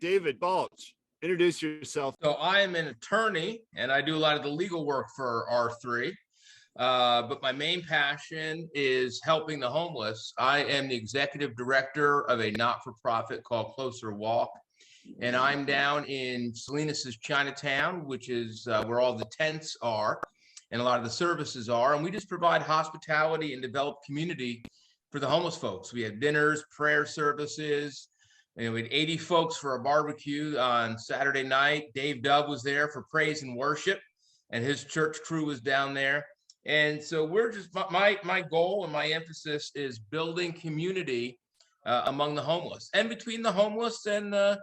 David Balch, introduce yourself. So I am an attorney and I do a lot of the legal work for R3. But my main passion is helping the homeless. I am the executive director of a not-for-profit called Closer Walk. And I'm down in Salinas' Chinatown, which is where all the tents are and a lot of the services are. And we just provide hospitality and develop community for the homeless folks. We have dinners, prayer services. And we had 80 folks for a barbecue on Saturday night. Dave Dove was there for praise and worship, and his church crew was down there. And so we're just, my goal and my emphasis is building community among the homeless and between the homeless and the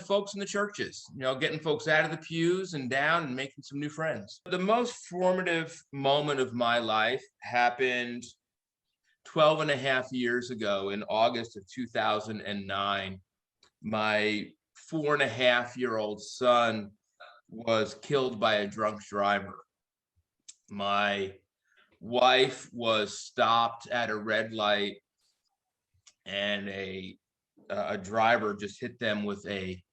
folks in the churches, you know, getting folks out of the pews and down and making some new friends. The most formative moment of my life happened 12 and a half years ago in August of 2009. My 4.5-year-old son was killed by a drunk driver. My wife was stopped at a red light and a driver just hit them with a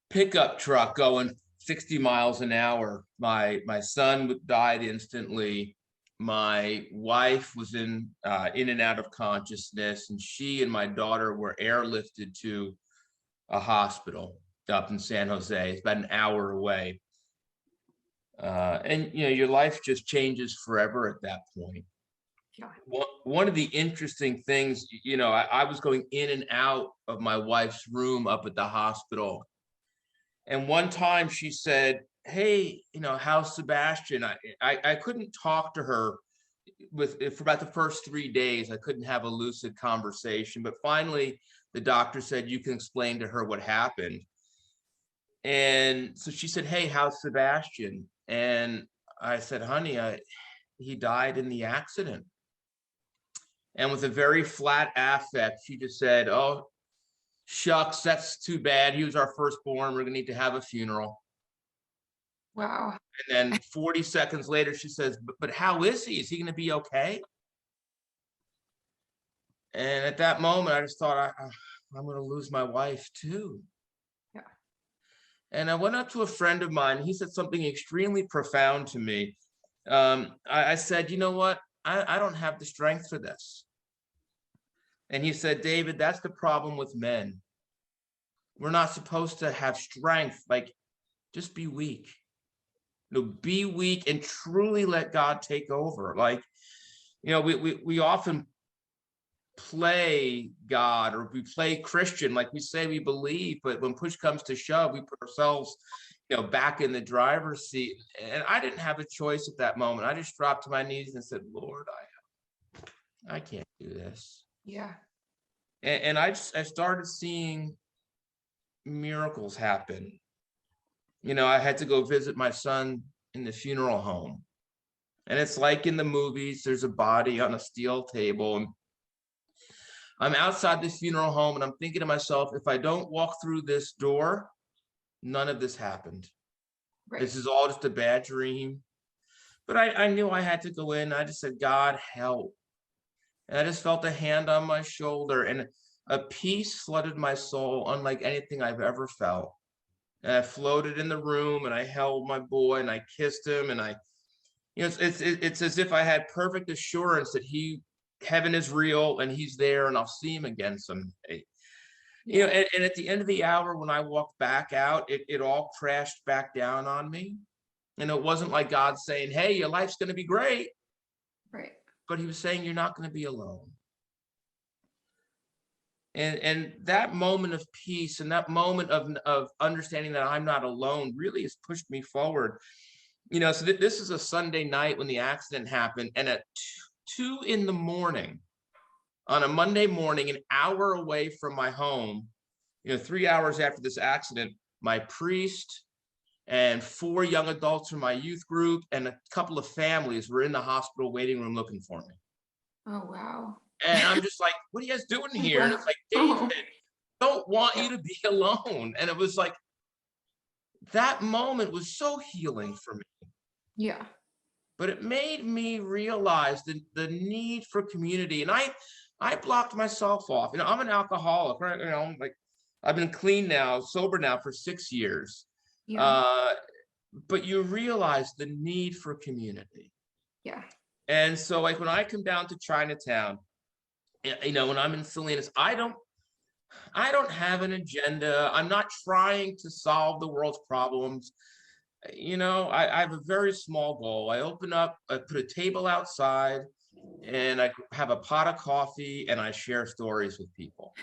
pickup truck going 60 miles an hour. My son died instantly. My wife was in and out of consciousness, and she and my daughter were airlifted to a hospital up in San Jose. It's about an hour away. And, you know, your life just changes forever at that point. Yeah. One of the interesting things, you know, I was going in and out of my wife's room up at the hospital. And one time she said, "Hey, you know, how's Sebastian?" I couldn't talk to her for about the first 3 days. I couldn't have a lucid conversation, but finally the doctor said, "You can explain to her what happened." And so she said, "Hey, how's Sebastian?" And I said, "Honey, he died in the accident." And with a very flat affect, she just said, "Oh, shucks, that's too bad. He was our firstborn. We're gonna need to have a funeral." Wow. And then 40 seconds later, she says, but how is he? Is he going to be okay? And at that moment, I just thought, I'm going to lose my wife too. Yeah. And I went up to a friend of mine. He said something extremely profound to me. I said, "You know what? I don't have the strength for this." And he said, "David, that's the problem with men. We're not supposed to have strength. Like, just be weak. You know, be weak and truly let God take over." Like, you know, we often play God or we play Christian, like we say we believe, but when push comes to shove, we put ourselves, you know, back in the driver's seat. And I didn't have a choice at that moment. I just dropped to my knees and said, "Lord, I can't do this." Yeah. And I started seeing miracles happen. You know, I had to go visit my son in the funeral home. And it's like in the movies, there's a body on a steel table. And I'm outside this funeral home and I'm thinking to myself, if I don't walk through this door, none of this happened. Right. This is all just a bad dream. But I knew I had to go in. I just said, "God, help." And I just felt a hand on my shoulder and a peace flooded my soul unlike anything I've ever felt. And I floated in the room and I held my boy and I kissed him. And you know, it's as if I had perfect assurance that heaven is real and he's there and I'll see him again someday. You know, and at the end of the hour, when I walked back out, it all crashed back down on me. And it wasn't like God saying, "Hey, your life's going to be great." Right. But he was saying, "You're not going to be alone." And that moment of peace and that moment of understanding that I'm not alone really has pushed me forward. You know, so this is a Sunday night when the accident happened. And at 2 in the morning, on a Monday morning, an hour away from my home, you know, 3 hours after this accident, my priest and 4 young adults from my youth group and a couple of families were in the hospital waiting room looking for me. Oh, wow. And I'm just like, "What are you guys doing here?" And it's like, "David, don't want you to be alone." And it was like, that moment was so healing for me. Yeah. But it made me realize the need for community. And I blocked myself off. You know, I'm an alcoholic, right? You know, like I've been clean now, sober now for 6 years. Yeah. But you realize the need for community. Yeah. And so like when I come down to Chinatown, you know, when I'm in Salinas, I don't have an agenda. I'm not trying to solve the world's problems. You know, I have a very small goal. I put a table outside, and I have a pot of coffee, and I share stories with people.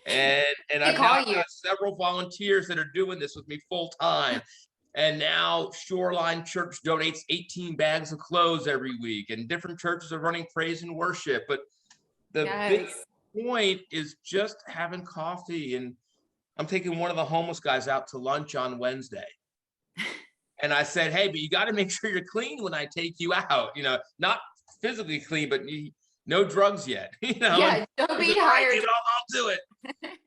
And They I've now call you. got several volunteers that are doing this with me full time. And now Shoreline Church donates 18 bags of clothes every week, and different churches are running praise and worship. But the big Yes. point is just having coffee. And I'm taking one of the homeless guys out to lunch on Wednesday. And I said, hey, but you got to make sure you're clean when I take you out, you know, not physically clean, but no drugs yet, you know. Yeah, don't be tired. I'll do it.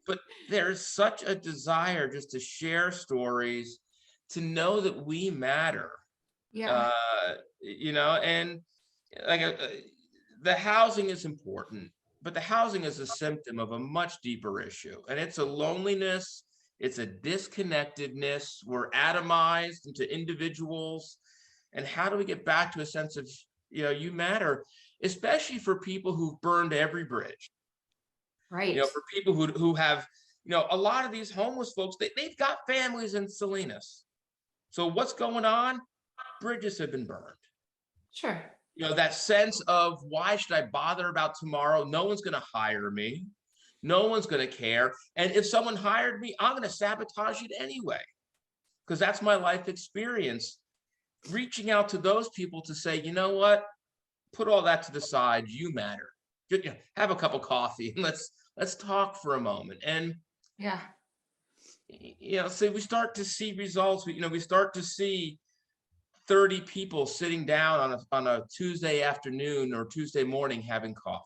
But there's such a desire just to share stories, to know that we matter. Yeah. You know, and like the housing is important, but the housing is a symptom of a much deeper issue, and it's a loneliness. It's a disconnectedness. We're atomized into individuals. And how do we get back to a sense of, you know, you matter, especially for people who've burned every bridge. Right. You know, for people who have, you know, a lot of these homeless folks, they've got families in Salinas. So what's going on? Bridges have been burned. Sure. You know, that sense of, why should I bother about tomorrow? No one's going to hire me. No one's going to care. And if someone hired me, I'm going to sabotage it anyway, because that's my life experience. Reaching out to those people to say, you know what, put all that to the side. You matter. Just, you know, have a cup of coffee and let's talk for a moment. And Yeah. you know, so we start to see results. We start to see 30 people sitting down on a Tuesday afternoon or Tuesday morning having coffee.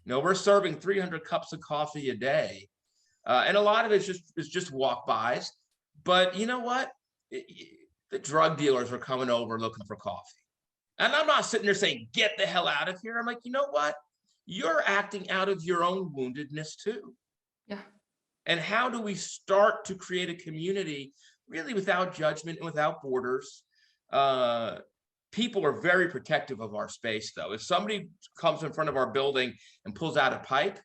You know, we're serving 300 cups of coffee a day. And a lot of it is just walk-bys. But you know what? The drug dealers are coming over looking for coffee. And I'm not sitting there saying, get the hell out of here. I'm like, you know what? You're acting out of your own woundedness too. Yeah. And how do we start to create a community really without judgment and without borders? People are very protective of our space, though. If somebody comes in front of our building and pulls out a pipe,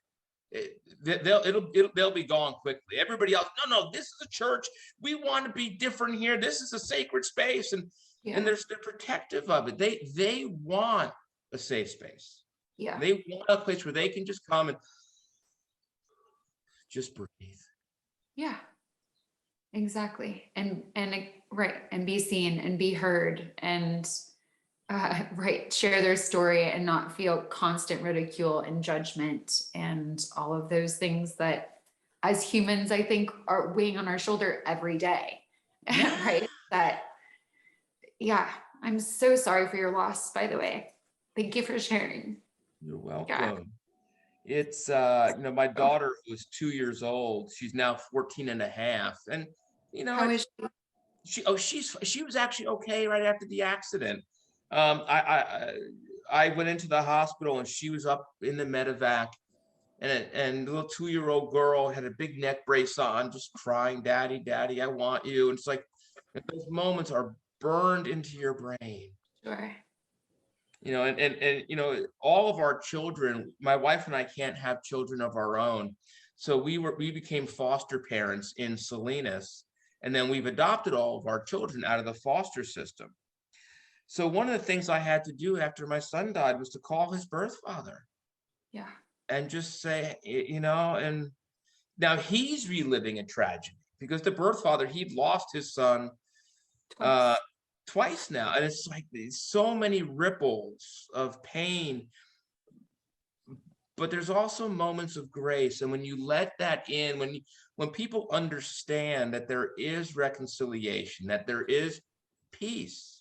they'll be gone quickly. Everybody else, no, this is a church. We want to be different here. This is a sacred space, and they're protective of it. They want a safe space. Yeah. They want a place where they can just come and just breathe. Yeah. Exactly. And right. And be seen and be heard, and right, share their story and not feel constant ridicule and judgment and all of those things that as humans, I think, are weighing on our shoulder every day. Yeah. Right. That, yeah, I'm so sorry for your loss, by the way. Thank you for sharing. You're welcome. Yeah. It's, my daughter, who's 2 years old, she's now 14 and a half. And, How is she? she was actually okay right after the accident. I went into the hospital and she was up in the medevac, and the little 2-year-old girl had a big neck brace on, just crying, "Daddy, Daddy, I want you." And it's like, those moments are burned into your brain. Sure. And all of our children, my wife and I can't have children of our own. So we became foster parents in Salinas, and then we've adopted all of our children out of the foster system. So one of the things I had to do after my son died was to call his birth father. Yeah. And just say, and now he's reliving a tragedy, because the birth father, he'd lost his son twice now. And it's like so many ripples of pain. But there's also moments of grace. And when you let that in, when people understand that there is reconciliation, that there is peace.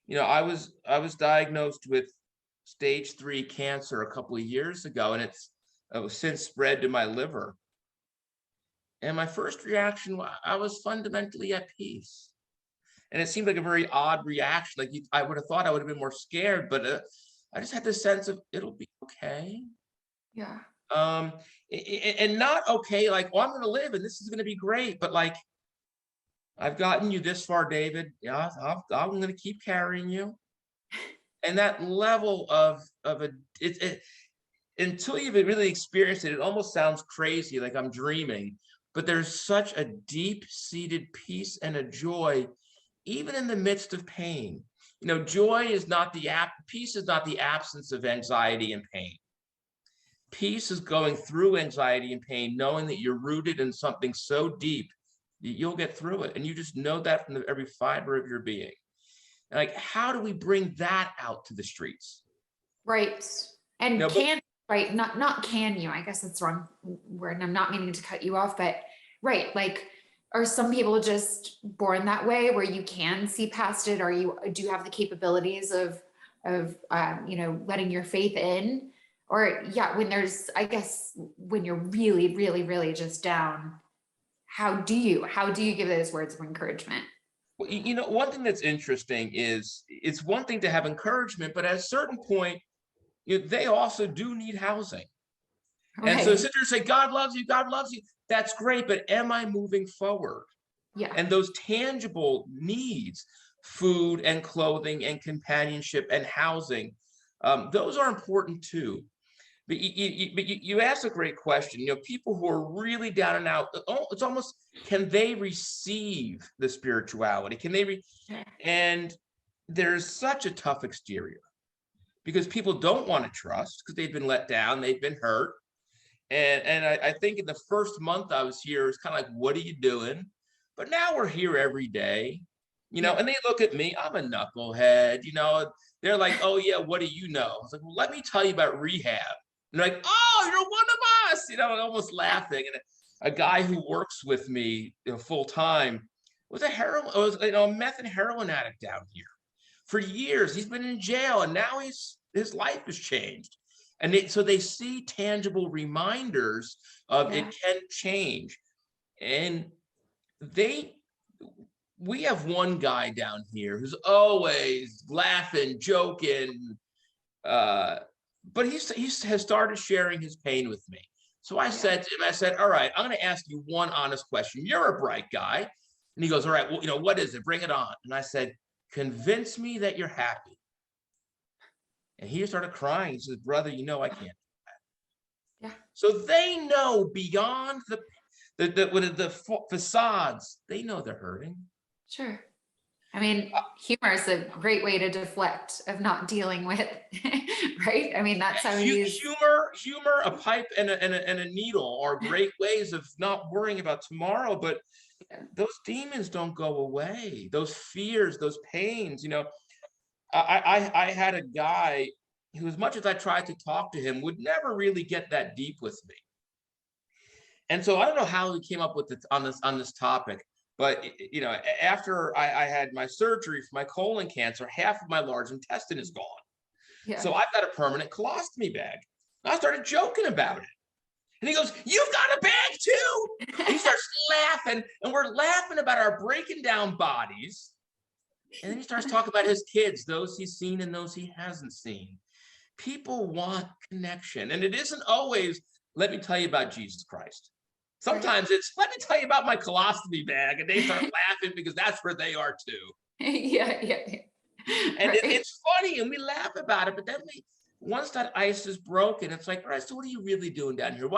I was diagnosed with stage 3 cancer a couple of years ago, and it was since spread to my liver. And my first reaction, I was fundamentally at peace. And it seemed like a very odd reaction. Like I would have thought I would have been more scared, but I just had this sense of, it'll be okay. Yeah. And not okay, like, oh, I'm going to live and this is going to be great, but like, I've gotten you this far, David. Yeah, I'm going to keep carrying you. And that level of until you've really experienced it, it almost sounds crazy, like I'm dreaming. But there's such a deep-seated peace and a joy, even in the midst of pain. You know, joy is not peace is not the absence of anxiety and pain. Peace is going through anxiety and pain, knowing that you're rooted in something so deep that you'll get through it. And you just know that from every fiber of your being. And like, how do we bring that out to the streets? Right. And No, right, not can you, I guess that's the wrong word, and I'm not meaning to cut you off, but right, like, are some people just born that way where you can see past it, or do you have the capabilities of you know, letting your faith in? Or yeah, when there's, I guess, when you're really, really, really just down, how do you give those words of encouragement? well, you know, one thing that's interesting is it's one thing to have encouragement, but at a certain point, you know, they also do need housing. And so Right. sit there and say, God loves you, God loves you. That's great, but am I moving forward? Yeah. And those tangible needs, food and clothing and companionship and housing, those are important too. But you asked a great question. You know, people who are really down and out, it's almost, can they receive the spirituality? Can they? And there's such a tough exterior because people don't want to trust because they've been let down, they've been hurt. And I think in the first month I was here, it's kind of like, what are you doing? But now we're here every day, you know, and they look at me, I'm a knucklehead, you know, they're like, oh yeah, what do you know? I was like, well, let me tell you about rehab. And they're like, oh, you're one of us, you know, almost laughing. And a guy who works with me, you know, full time was a meth and heroin addict down here for years. He's been in jail and now his life has changed. And so they see tangible reminders of it can change. And we have one guy down here who's always laughing, joking, but he has started sharing his pain with me. So I said to him, all right, I'm going to ask you one honest question. You're a bright guy. And he goes, all right, well, you know, what is it? Bring it on. And I said, convince me that you're happy. And he started crying. He says, brother, you know, I can't do that. Yeah. So they know beyond the facades, they know they're hurting. Sure. I mean, humor is a great way to deflect of not dealing with, right? I mean, that's how humor, a pipe and a needle are great ways of not worrying about tomorrow, but those demons don't go away. Those fears, those pains, you know. I had a guy who, as much as I tried to talk to him, would never really get that deep with me. And so I don't know how he came up with it on this topic, but you know, after I had my surgery for my colon cancer, half of my large intestine is gone. Yeah. So I've got a permanent colostomy bag. And I started joking about it. And he goes, you've got a bag too. And he starts laughing, and we're laughing about our breaking down bodies. And then he starts talking about his kids, those he's seen and those he hasn't seen. People want connection. And it isn't always, let me tell you about Jesus Christ. Sometimes it's, let me tell you about my colostomy bag. And they start laughing because that's where they are too. Yeah. And it's funny and we laugh about it. But then once that ice is broken, it's like, all right, so what are you really doing down here?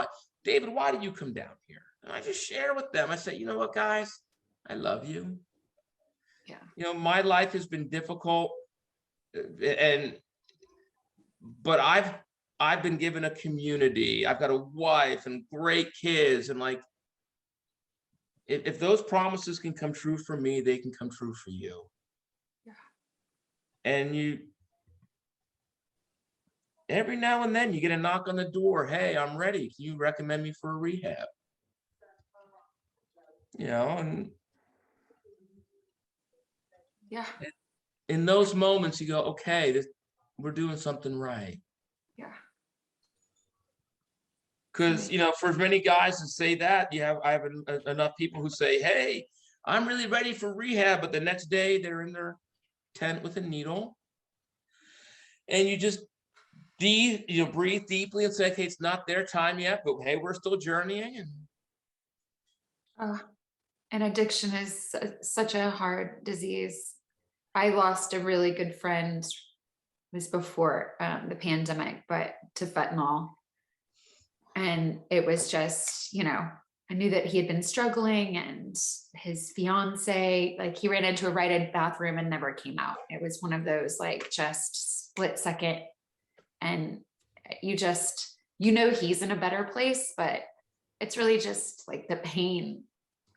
David, why did you come down here? And I just share with them. I say, you know what, guys? I love you. Yeah. You know, my life has been difficult, but I've been given a community. I've got a wife and great kids, and like, if those promises can come true for me, they can come true for you. Yeah. And every now and then you get a knock on the door. Hey, I'm ready. Can you recommend me for a rehab? You know, and yeah, in those moments you go, okay, we're doing something right. Yeah. Because, you know, for many guys to say that, I have enough people who say, hey, I'm really ready for rehab, but the next day they're in their tent with a needle. And you just breathe deeply and say, okay, it's not their time yet, but hey, we're still journeying. And and addiction is such a hard disease. I lost a really good friend, it was before the pandemic, but to fentanyl. And it was just, I knew that he had been struggling, and his fiance, like, he ran into a rite-aid bathroom and never came out. It was one of those, like, just split second. And he's in a better place, but it's really just like the pain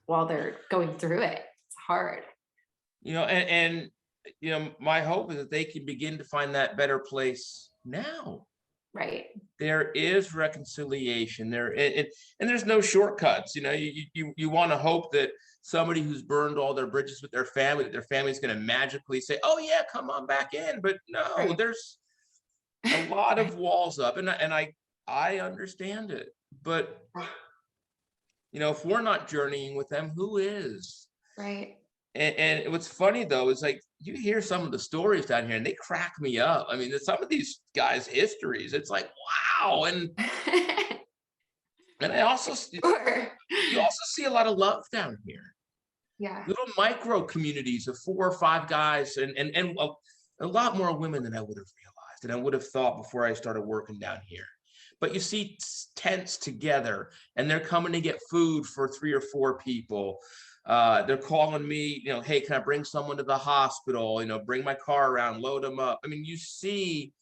while they're going through it. It's hard. My hope is that they can begin to find that better place now. Right. There is reconciliation there, and there's no shortcuts. You want to hope that somebody who's burned all their bridges with their family, that their family's going to magically say, "Oh yeah, come on back in." But no, right. There's a lot of walls up, and I understand it. But if we're not journeying with them, who is? Right. And what's funny though is, like, you hear some of the stories down here and they crack me up. I mean, some of these guys' histories, it's like, wow. And I also you also see a lot of love down here. Yeah. Little micro communities of 4 or 5 guys, and a lot more women than I would have realized, and I would have thought before I started working down here. But you see tents together, and they're coming to get food for 3 or 4 people. They're calling me, hey, can I bring someone to the hospital? Bring my car around, load them up. I mean, you see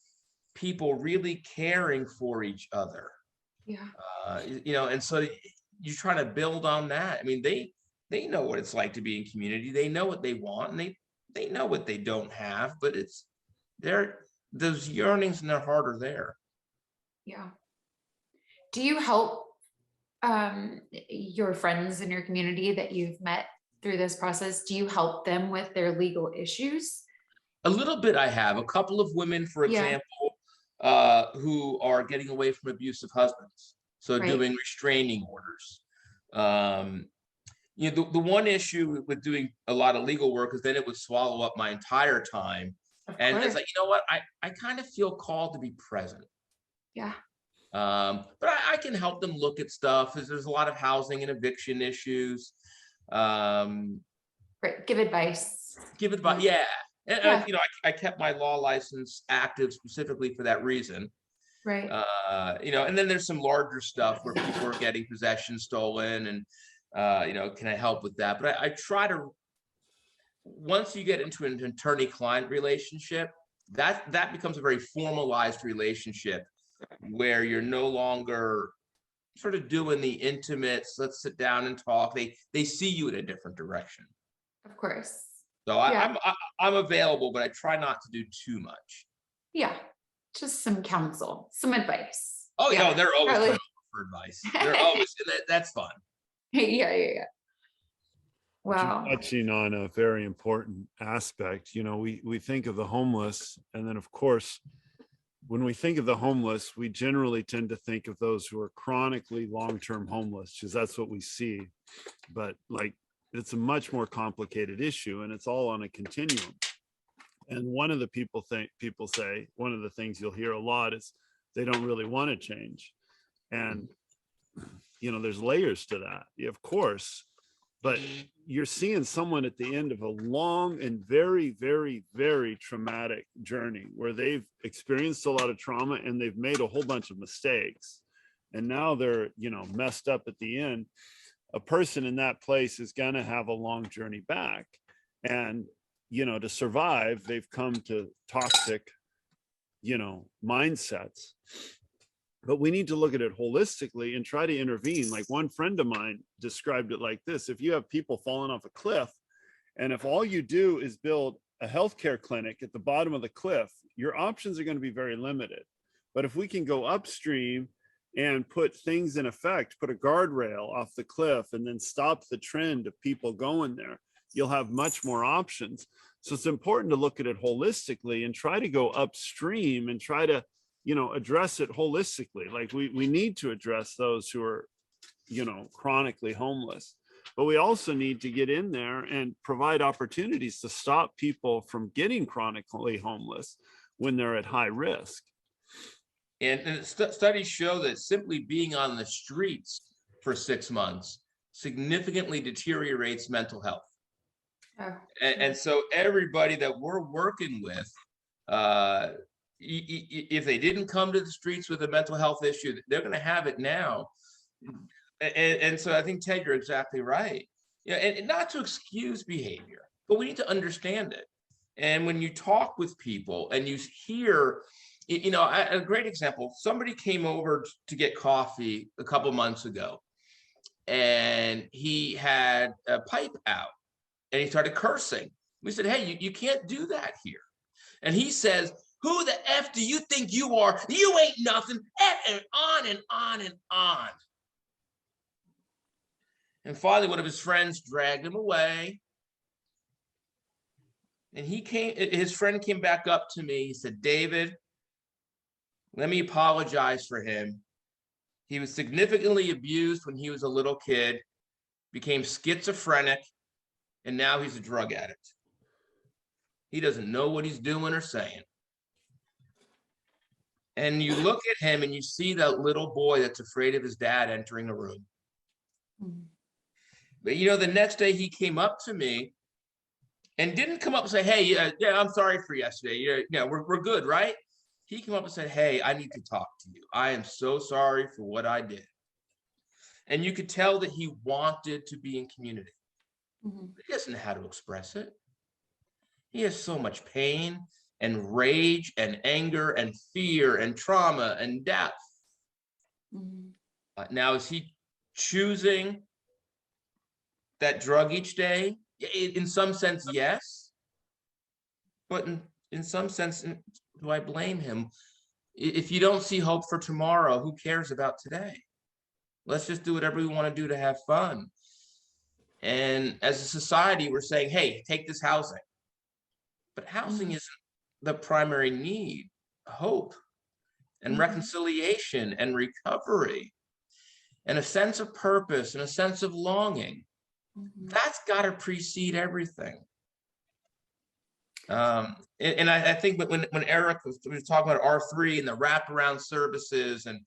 people really caring for each other. Yeah. And so you're trying to build on that. I mean, they know what it's like to be in community. They know what they want, and they know what they don't have, but those yearnings in their heart are there. Yeah. Do you help your friends in your community that you've met through this process? Do you help them with their legal issues? A little bit. I have a couple of women, for example, who are getting away from abusive husbands, so doing restraining orders. The one issue with doing a lot of legal work is then it would swallow up my entire time. And it's like, what? I kind of feel called to be present. Yeah. But I can help them look at stuff. There's a lot of housing and eviction issues. Give advice. Yeah. And I kept my law license active specifically for that reason. Right. And then there's some larger stuff where people are getting possessions stolen, and can I help with that? But I try to, once you get into an attorney-client relationship, that becomes a very formalized relationship, where you're no longer sort of doing the intimates, let's sit down and talk. They see you in a different direction. Of course. So I'm available, but I try not to do too much. Yeah. Just some counsel, some advice. Oh, yeah, they're always looking for advice. They're always, that's fun. Yeah. Wow. Touching on a very important aspect, we think of the homeless, and then of course, when we think of the homeless, we generally tend to think of those who are chronically long-term homeless, because that's what we see. But it's a much more complicated issue, and it's all on a continuum. And one of the people say, one of the things you'll hear a lot is they don't really want to change. And, there's layers to that, of course. But you're seeing someone at the end of a long and very, very, very traumatic journey, where they've experienced a lot of trauma and they've made a whole bunch of mistakes. And now they're, messed up at the end. A person in that place is going to have a long journey back. And, to survive, they've come to toxic, mindsets. But we need to look at it holistically and try to intervene. Like, one friend of mine described it like this: if you have people falling off a cliff, and if all you do is build a healthcare clinic at the bottom of the cliff, your options are going to be very limited. But if we can go upstream and put things in effect, put a guardrail off the cliff, and then stop the trend of people going there, you'll have much more options. So it's important to look at it holistically and try to go upstream and try to address it holistically. Like, we need to address those who are, chronically homeless, but we also need to get in there and provide opportunities to stop people from getting chronically homeless when they're at high risk. And studies show that simply being on the streets for 6 months significantly deteriorates mental health. Oh, And so everybody that we're working with, if they didn't come to the streets with a mental health issue, they're going to have it now. And so I think, Ted, you're exactly right. Yeah, and not to excuse behavior, but we need to understand it. And when you talk with people and you hear, a great example, somebody came over to get coffee a couple months ago, and he had a pipe out and he started cursing. We said, hey, you can't do that here. And he says, who the F do you think you are? You ain't nothing. And on and on and on. And finally, one of his friends dragged him away. And his friend came back up to me. He said, David, let me apologize for him. He was significantly abused when he was a little kid, became schizophrenic, and now he's a drug addict. He doesn't know what he's doing or saying. And you look at him and you see that little boy that's afraid of his dad entering a room. Mm-hmm. But the next day he came up to me and didn't come up and say, hey, yeah, I'm sorry for yesterday. Yeah, we're good, right? He came up and said, hey, I need to talk to you. I am so sorry for what I did. And you could tell that he wanted to be in community. Mm-hmm. He doesn't know how to express it. He has so much pain and rage and anger and fear and trauma and death. Mm-hmm. Now, is he choosing that drug each day? In some sense, yes. But in some sense, do I blame him? If you don't see hope for tomorrow, who cares about today? Let's just do whatever we want to do to have fun. And as a society, we're saying, hey, take this housing. But housing isn't the primary need. Hope and reconciliation and recovery and a sense of purpose and a sense of longing. That's got to precede everything. And I think when Eric was talking about R3 and the wraparound services, and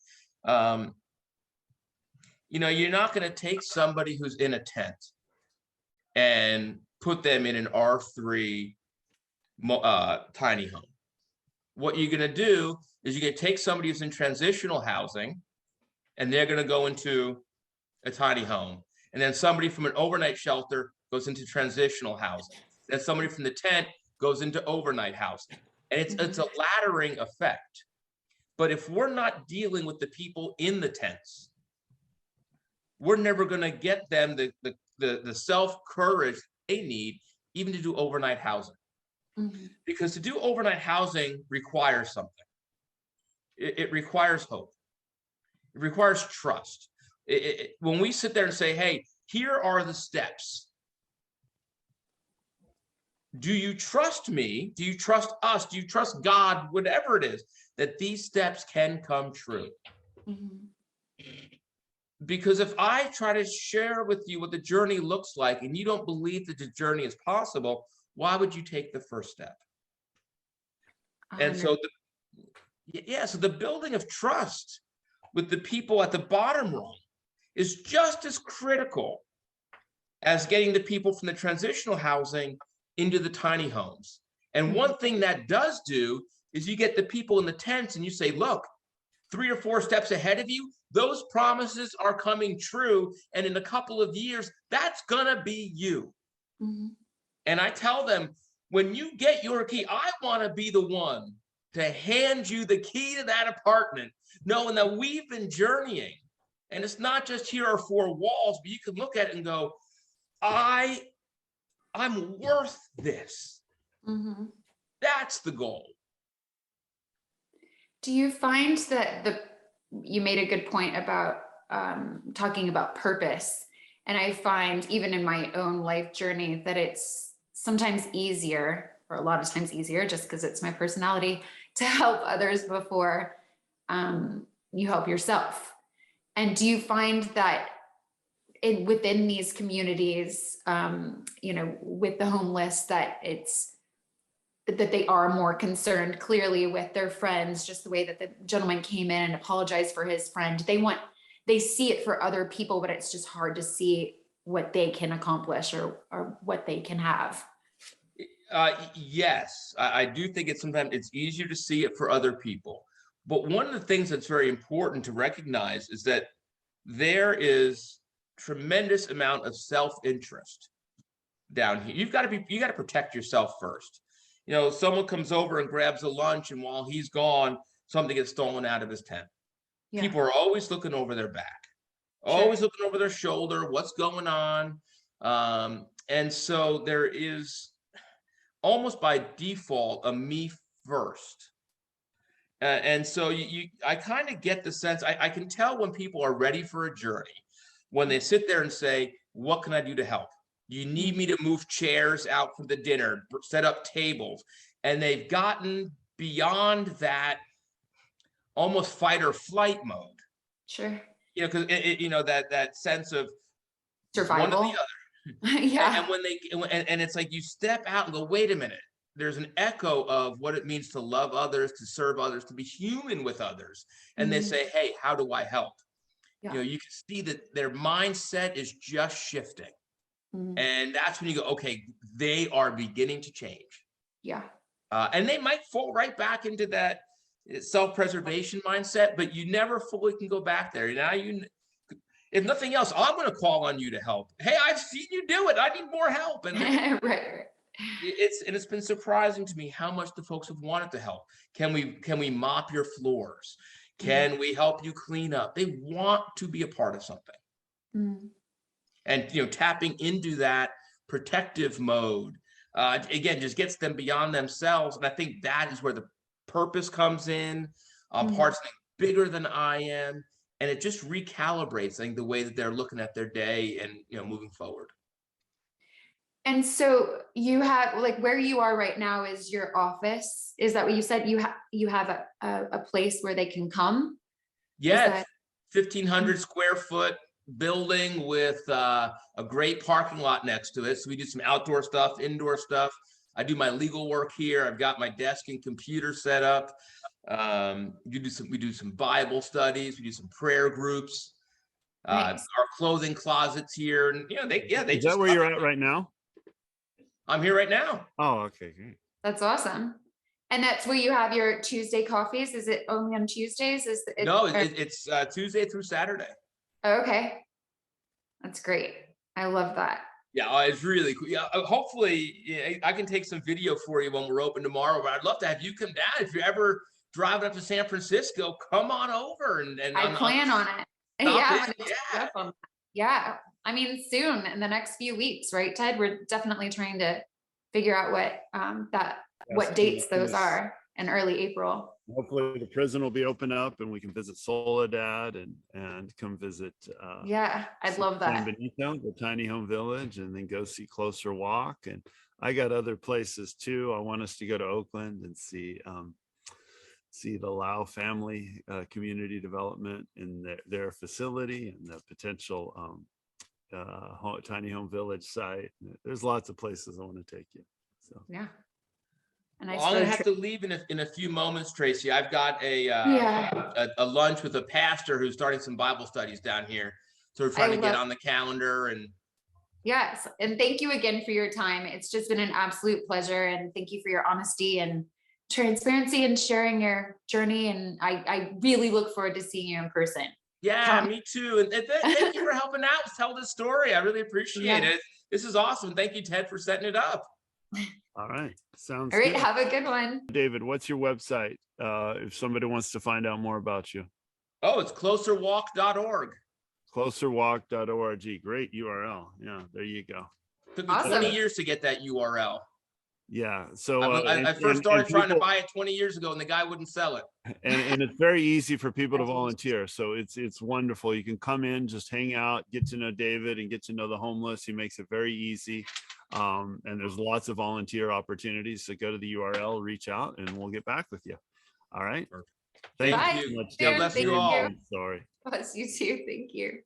you're not going to take somebody who's in a tent and put them in an R3 tiny home. What you're going to do is you're going to take somebody who's in transitional housing and they're going to go into a tiny home. And then somebody from an overnight shelter goes into transitional housing. Then somebody from the tent goes into overnight housing. And it's a laddering effect. But if we're not dealing with the people in the tents, we're never going to get them the self-courage they need even to do overnight housing. Mm-hmm. Because to do overnight housing requires something. It requires hope. It requires trust. When we sit there and say, hey, here are the steps. Do you trust me? Do you trust us? Do you trust God? Whatever it is, that these steps can come true. Mm-hmm. Because if I try to share with you what the journey looks like and you don't believe that the journey is possible, why would you take the first step? And so the building of trust with the people at the bottom rung is just as critical as getting the people from the transitional housing into the tiny homes. And one thing that does do is you get the people in the tents and you say, look, 3 or 4 steps ahead of you, those promises are coming true. And in a couple of years, that's gonna be you. Mm-hmm. And I tell them, when you get your key, I wanna be the one to hand you the key to that apartment, knowing that we've been journeying. And it's not just here are 4 walls, but you can look at it and go, I'm worth this. Mm-hmm. That's the goal. Do you find that you made a good point about talking about purpose? And I find even in my own life journey that it's sometimes easier, or a lot of times easier, just because it's my personality, to help others before you help yourself. And do you find that within these communities, with the homeless, that it's that they are more concerned clearly with their friends, just the way that the gentleman came in and apologized for his friend. They see it for other people, but it's just hard to see what they can accomplish or what they can have. Yes, I do think sometimes it's easier to see it for other people. But one of the things that's very important to recognize is that there is tremendous amount of self-interest down here. You got to protect yourself first. You know, someone comes over and grabs a lunch, and while he's gone, something gets stolen out of his tent. Yeah. People are always looking over their back, Sure. always looking over their shoulder, what's going on. And so there is almost by default a me first. And so I kind of get the sense, I can tell when people are ready for a journey, when they sit there and say, what can I do to help? You need me to move chairs out for the dinner, set up tables. And they've gotten beyond that almost fight or flight mode. Sure. You know, because that sense of Survival. one or the other. Yeah. And when it's like you step out and go, wait a minute. There's an echo of what it means to love others, to serve others, to be human with others. And they say, hey, how do I help? Yeah. You know, you can see that their mindset is just shifting. And that's when you go, okay, they are beginning to change. Yeah. And they might fall right back into that self-preservation mindset, but you never fully can go back there. Now, if nothing else, I'm going to call on you to help. Hey, I've seen you do it. I need more help. And right. It's been surprising to me how much the folks have wanted to help. Can we mop your floors? Can we help you clean up? They want to be a part of something. And tapping into that protective mode again just gets them beyond themselves. And I think that is where the purpose comes in, parts bigger than I am, and it just recalibrates, I think, the way that they're looking at their day and moving forward. And so you have, like, where you are right now is your office. Is that what you said? You have a place where they can come? Yes, 1,500 square foot building with a great parking lot next to it. So we do some outdoor stuff, indoor stuff. I do my legal work here. I've got my desk and computer set up. We do some Bible studies. We do some prayer groups. Nice. Our clothing closets here, and they Is that where you're at right now? I'm here right now. Oh, okay, great. That's awesome. And that's where you have your Tuesday coffees? Is it only on Tuesdays? No, it's Tuesday through Saturday. Okay. That's great. I love that. Yeah, it's really cool. Yeah, hopefully I can take some video for you when we're open tomorrow, but I'd love to have you come down. If you're ever driving up to San Francisco, come on over. And I plan on it. Yeah. I mean, soon, in the next few weeks, right, Ted? We're definitely trying to figure out what dates those are in early April. Hopefully the prison will be open up and we can visit Soledad and come visit. Yeah, I'd love that. San Benito, the tiny home village, and then go see Closer Walk. And I got other places too. I want us to go to Oakland and see the Lau family community development in their facility and the potential tiny home village site. There's lots of places I want to take you. So yeah. And I'm gonna have to leave in a few moments, Tracy. I've got a lunch with a pastor who's starting some Bible studies down here, so we're trying to get on the calendar. And yes, and thank you again for your time. It's just been an absolute pleasure, and thank you for your honesty and transparency and sharing your journey. And I really look forward to seeing you in person. Yeah, me too. And thank you for helping out tell this story. I really appreciate it. This is awesome. Thank you, Ted, for setting it up. All right. Sounds all right. good. Have a good one. David, what's your website if somebody wants to find out more about you? Oh, it's closerwalk.org. Closerwalk.org. Great URL. Yeah, there you go. Took me 20 years to get that URL. Yeah. So I first started trying to buy it 20 years ago and the guy wouldn't sell it. And it's very easy for people to volunteer. So it's wonderful. You can come in, just hang out, get to know David and get to know the homeless. He makes it very easy. And there's lots of volunteer opportunities. So go to the URL, reach out, and we'll get back with you. All right. Thank you so much. God bless you all. Bless you too. Thank you.